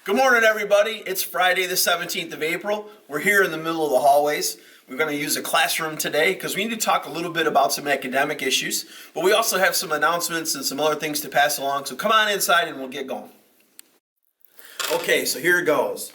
Good morning, everybody. It's Friday the 17th of April. We're here in the middle of the hallways. We're going to use a classroom today because we need to talk a little bit about some academic issues, but we also have some announcements and some other things to pass along. So come on inside and we'll get going. Okay, so here it goes.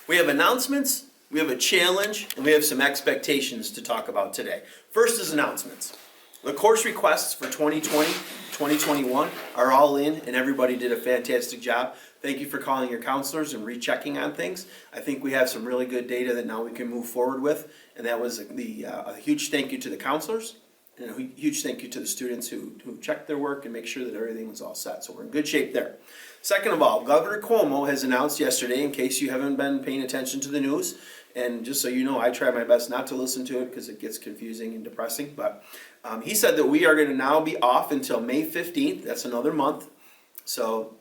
We have announcements, we have a challenge, and we have some expectations to talk about today. First is announcements. The course requests for 2020, 2021 are all in, and everybody did a fantastic job. Thank you for calling your counselors and rechecking on things. I think we have some really good data that now we can move forward with, and that was a huge thank you to the counselors, and a huge thank you to the students who checked their work and make sure that everything was all set. So we're in good shape there. Second of all, Governor Cuomo has announced yesterday, in case you haven't been paying attention to the news, and just so you know, I try my best not to listen to it because it gets confusing and depressing, but he said that we are going to now be off until May 15th. That's another month. So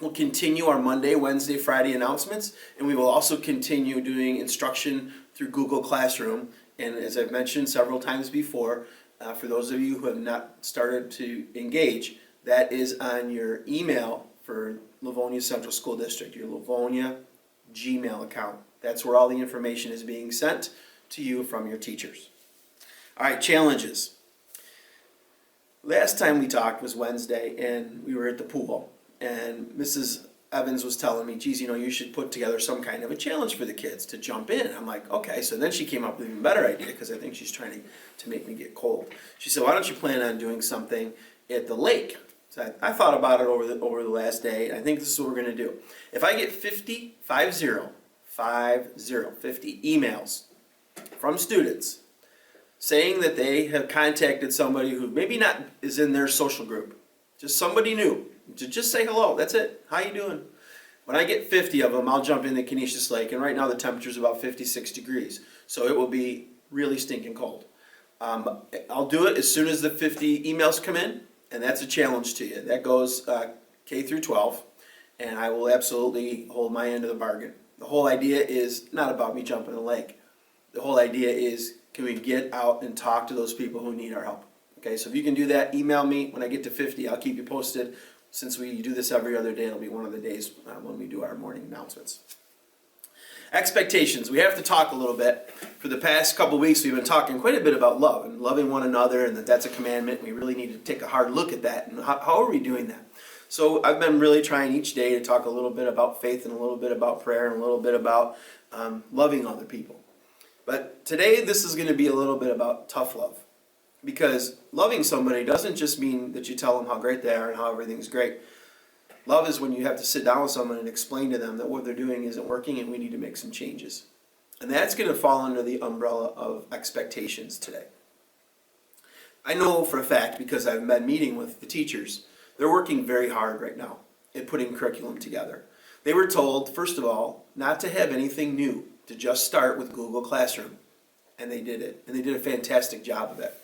we'll continue our Monday, Wednesday, Friday announcements, and we will also continue doing instruction through Google Classroom. And as I've mentioned several times before, for those of you who have not started to engage, that is on your email for Livonia Central School District, your Livonia Gmail account. That's where all the information is being sent to you from your teachers. All right, challenges. Last time we talked was Wednesday, and we were at the pool, and Mrs. Evans was telling me, geez, you should put together some kind of a challenge for the kids to jump in. I'm like, okay. So then she came up with an even better idea, because I think she's trying to make me get cold. She said, why don't you plan on doing something at the lake? So I thought about it over the last day, and I think this is what we're going to do. If I get 50 emails from students saying that they have contacted somebody who maybe not is in their social group, just somebody new, to just say hello, that's it, how you doing? When I get 50 of them, I'll jump in the Canisius Lake, and right now the temperature is about 56 degrees, so it will be really stinking cold. I'll do it as soon as the 50 emails come in, and that's a challenge to you. That goes K through 12, and I will absolutely hold my end of the bargain. The whole idea is not about me jumping in the lake. The whole idea is, can we get out and talk to those people who need our help? Okay, so if you can do that, email me. When I get to 50, I'll keep you posted. Since we do this every other day, it'll be one of the days when we do our morning announcements. Expectations. We have to talk a little bit. For the past couple of weeks, we've been talking quite a bit about love and loving one another, and that's a commandment. We really need to take a hard look at that, and how are we doing that? So I've been really trying each day to talk a little bit about faith and a little bit about prayer and a little bit about loving other people. But today, this is going to be a little bit about tough love. Because loving somebody doesn't just mean that you tell them how great they are and how everything's great. Love is when you have to sit down with someone and explain to them that what they're doing isn't working and we need to make some changes. And that's going to fall under the umbrella of expectations today. I know for a fact, because I've been meeting with the teachers, they're working very hard right now at putting curriculum together. They were told, first of all, not to have anything new, to just start with Google Classroom. And they did it. And they did a fantastic job of it.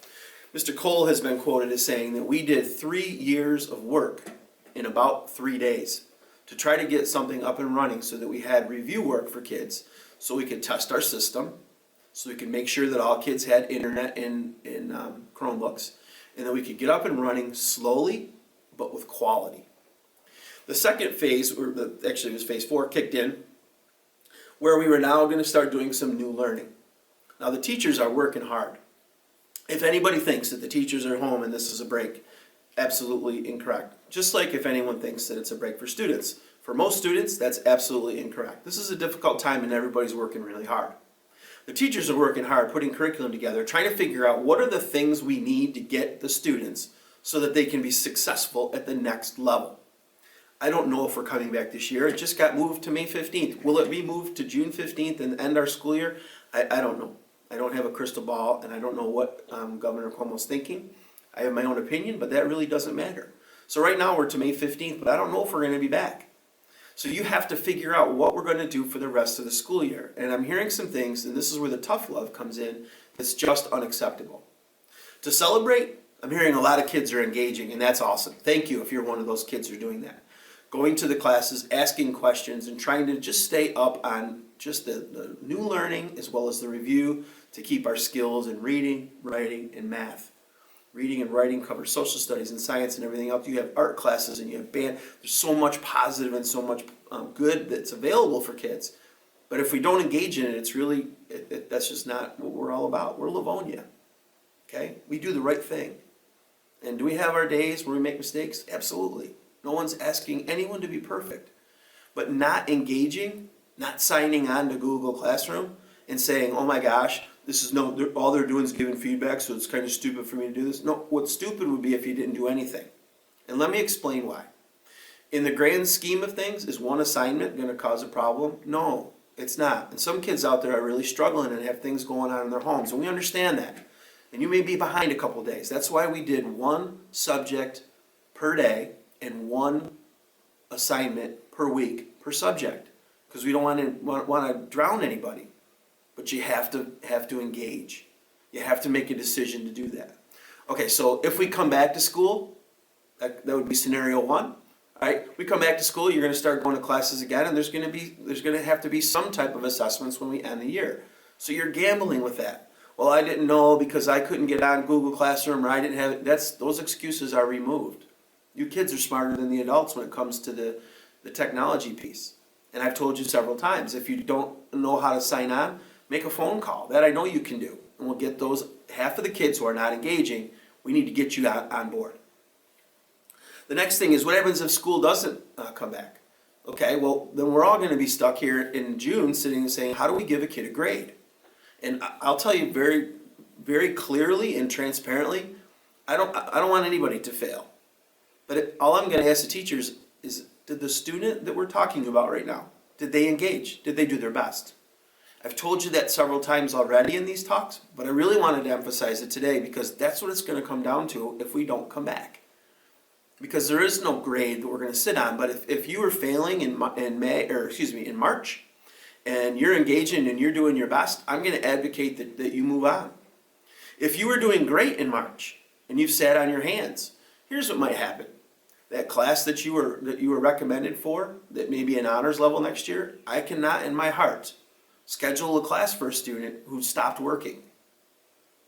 Mr. Cole has been quoted as saying that we did 3 years of work in about 3 days to try to get something up and running so that we had review work for kids, so we could test our system, so we could make sure that all kids had internet in Chromebooks, and that we could get up and running slowly but with quality. The second phase, actually it was phase 4, kicked in, where we were now going to start doing some new learning. Now the teachers are working hard. If anybody thinks that the teachers are home and this is a break, absolutely incorrect. Just like if anyone thinks that it's a break for students. For most students, that's absolutely incorrect. This is a difficult time and everybody's working really hard. The teachers are working hard, putting curriculum together, trying to figure out what are the things we need to get the students so that they can be successful at the next level. I don't know if we're coming back this year. It just got moved to May 15th. Will it be moved to June 15th and end our school year? I don't know. I don't have a crystal ball, and I don't know what Governor Cuomo's thinking. I have my own opinion, but that really doesn't matter. So right now we're to May 15th, but I don't know if we're going to be back. So you have to figure out what we're going to do for the rest of the school year. And I'm hearing some things, and this is where the tough love comes in, that's just unacceptable. To celebrate, I'm hearing a lot of kids are engaging, and that's awesome. Thank you if you're one of those kids who are doing that. Going to the classes, asking questions, and trying to just stay up on just the new learning as well as the review to keep our skills in reading, writing, and math. Reading and writing covers social studies and science and everything else. You have art classes and you have band. There's so much positive and so much good that's available for kids. But if we don't engage in it, it's really, that's just not what we're all about. We're Livonia, okay? We do the right thing. And do we have our days where we make mistakes? Absolutely. No one's asking anyone to be perfect. But not engaging, not signing on to Google Classroom and saying, oh my gosh, this is all they're doing is giving feedback, so it's kind of stupid for me to do this. No, what's stupid would be if you didn't do anything. And let me explain why. In the grand scheme of things, is one assignment going to cause a problem? No, it's not. And some kids out there are really struggling and have things going on in their homes, and we understand that. And you may be behind a couple days. That's why we did one subject per day and one assignment per week per subject, because we don't want to drown anybody. But you have to engage. You have to make a decision to do that. Okay, so if we come back to school, that would be scenario one. All right, we come back to school, you're going to start going to classes again, and there's going to have to be some type of assessments when we end the year. So you're gambling with that. Well, I didn't know because I couldn't get on Google Classroom, or I didn't have it. Those excuses are removed. You kids are smarter than the adults when it comes to the technology piece. And I've told you several times, if you don't know how to sign on, make a phone call. That I know you can do. And we'll get those, half of the kids who are not engaging, we need to get you on board. The next thing is, what happens if school doesn't come back? Okay, well, then we're all going to be stuck here in June sitting and saying, how do we give a kid a grade? And I'll tell you very, very clearly and transparently, I don't want anybody to fail. But all I'm going to ask the teachers is, did the student that we're talking about right now, did they engage? Did they do their best? I've told you that several times already in these talks, but I really wanted to emphasize it today because that's what it's going to come down to if we don't come back. Because there is no grade that we're going to sit on, but if you were failing in March, and you're engaging and you're doing your best, I'm going to advocate that you move on. If you were doing great in March and you've sat on your hands, here's what might happen. That class that you were recommended for, that may be an honors level next year, I cannot in my heart schedule a class for a student who stopped working.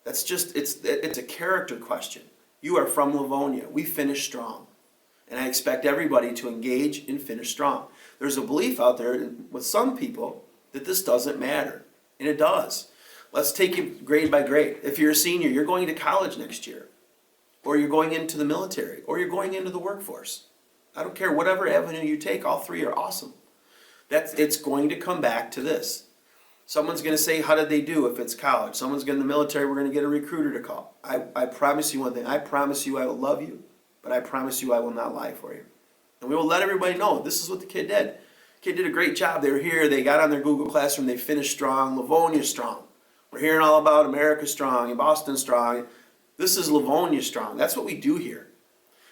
That's just, it's a character question. You are from Livonia. We finish strong. And I expect everybody to engage and finish strong. There's a belief out there with some people that this doesn't matter. And it does. Let's take it grade by grade. If you're a senior, you're going to college next year. Or you're going into the military. Or you're going into the workforce. I don't care, whatever avenue you take, all three are awesome. It's going to come back to this. Someone's going to say, how did they do if it's college? Someone's going to the military, we're going to get a recruiter to call. I promise you one thing. I promise you I will love you, but I promise you I will not lie for you. And we will let everybody know this is what the kid did. The kid did a great job. They were here. They got on their Google Classroom. They finished strong. Livonia strong. We're hearing all about America strong and Boston strong. This is Livonia strong. That's what we do here.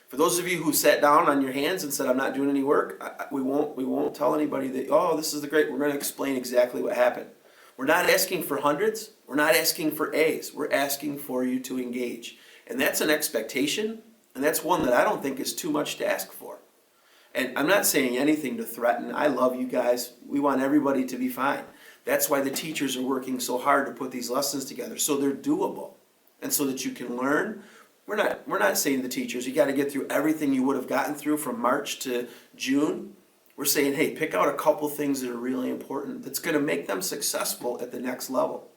For those of you who sat down on your hands and said, I'm not doing any work, we won't tell anybody that, oh, this is the great. We're going to explain exactly what happened. We're not asking for hundreds. We're not asking for A's. We're asking for you to engage. And that's an expectation, and that's one that I don't think is too much to ask for. And I'm not saying anything to threaten. I love you guys. We want everybody to be fine. That's why the teachers are working so hard to put these lessons together, so they're doable and so that you can learn. We're not saying to the teachers, you got to get through everything you would have gotten through from March to June. We're saying, hey, pick out a couple things that are really important that's going to make them successful at the next level.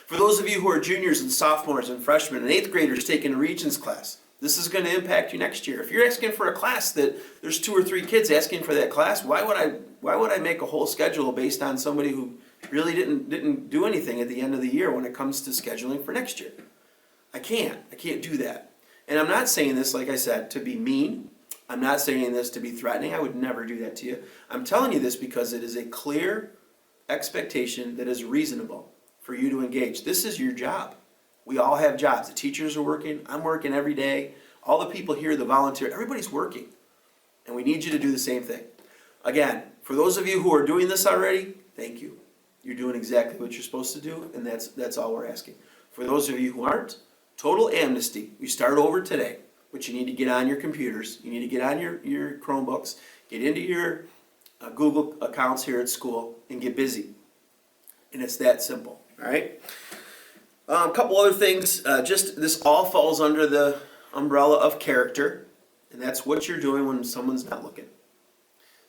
For those of you who are juniors and sophomores and freshmen and 8th graders taking a Regents class, this is going to impact you next year. If you're asking for a class that there's 2 or 3 kids asking for that class, why would I make a whole schedule based on somebody who really didn't do anything at the end of the year when it comes to scheduling for next year? I can't do that. And I'm not saying this, like I said, to be mean. I'm not saying this to be threatening. I would never do that to you. I'm telling you this because it is a clear expectation that is reasonable for you to engage. This is your job. We all have jobs. The teachers are working. I'm working every day. All the people here, the volunteer, everybody's working. And we need you to do the same thing. Again, for those of you who are doing this already, thank you. You're doing exactly what you're supposed to do, and that's all we're asking. For those of you who aren't, total amnesty. We start over today. But you need to get on your computers, you need to get on your Chromebooks, get into your Google accounts here at school, and get busy. And it's that simple, all right? A couple other things, just this all falls under the umbrella of character, and that's what you're doing when someone's not looking.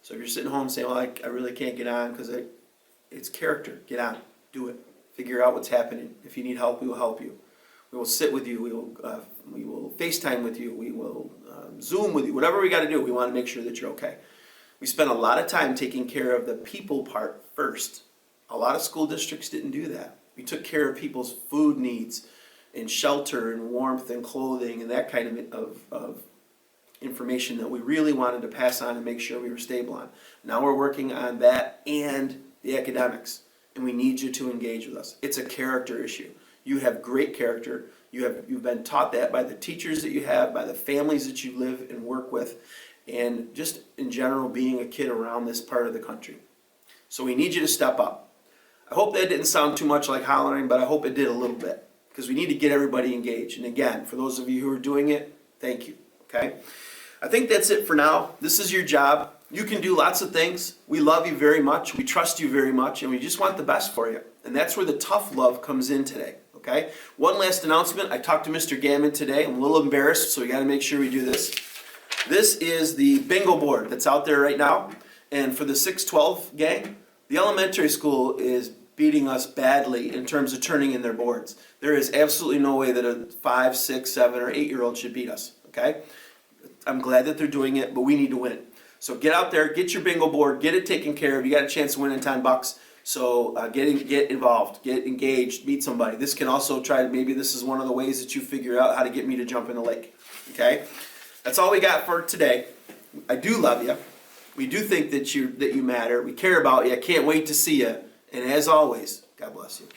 So if you're sitting home saying, well, I really can't get on because it's character, get on, do it. Figure out what's happening. If you need help, we will help you. We will sit with you. We will FaceTime with you. We will Zoom with you. Whatever we got to do, we want to make sure that you're okay. We spent a lot of time taking care of the people part first. A lot of school districts didn't do that. We took care of people's food needs and shelter and warmth and clothing and that kind of information that we really wanted to pass on and make sure we were stable on. Now we're working on that and the academics, and we need you to engage with us. It's a character issue. You have great character. You've been taught that by the teachers that you have, by the families that you live and work with, and just in general being a kid around this part of the country. So we need you to step up. I hope that didn't sound too much like hollering, but I hope it did a little bit, because we need to get everybody engaged. And again, for those of you who are doing it, thank you, okay? I think that's it for now. This is your job. You can do lots of things. We love you very much. We trust you very much, and we just want the best for you. And that's where the tough love comes in today, okay? One last announcement. I talked to Mr. Gammon today. I'm a little embarrassed, so we got to make sure we do this. This is the bingo board that's out there right now. And for the 612 gang, the elementary school is beating us badly in terms of turning in their boards. There is absolutely no way that a 5, 6, 7, or 8-year-old should beat us, okay? I'm glad that they're doing it, but we need to win it. So get out there, get your bingo board, get it taken care of. You got a chance to win in $10. So get involved, get engaged, meet somebody. This can also maybe this is one of the ways that you figure out how to get me to jump in the lake, okay? That's all we got for today. I do love you. We do think that you matter. We care about you. I can't wait to see you. And as always, God bless you.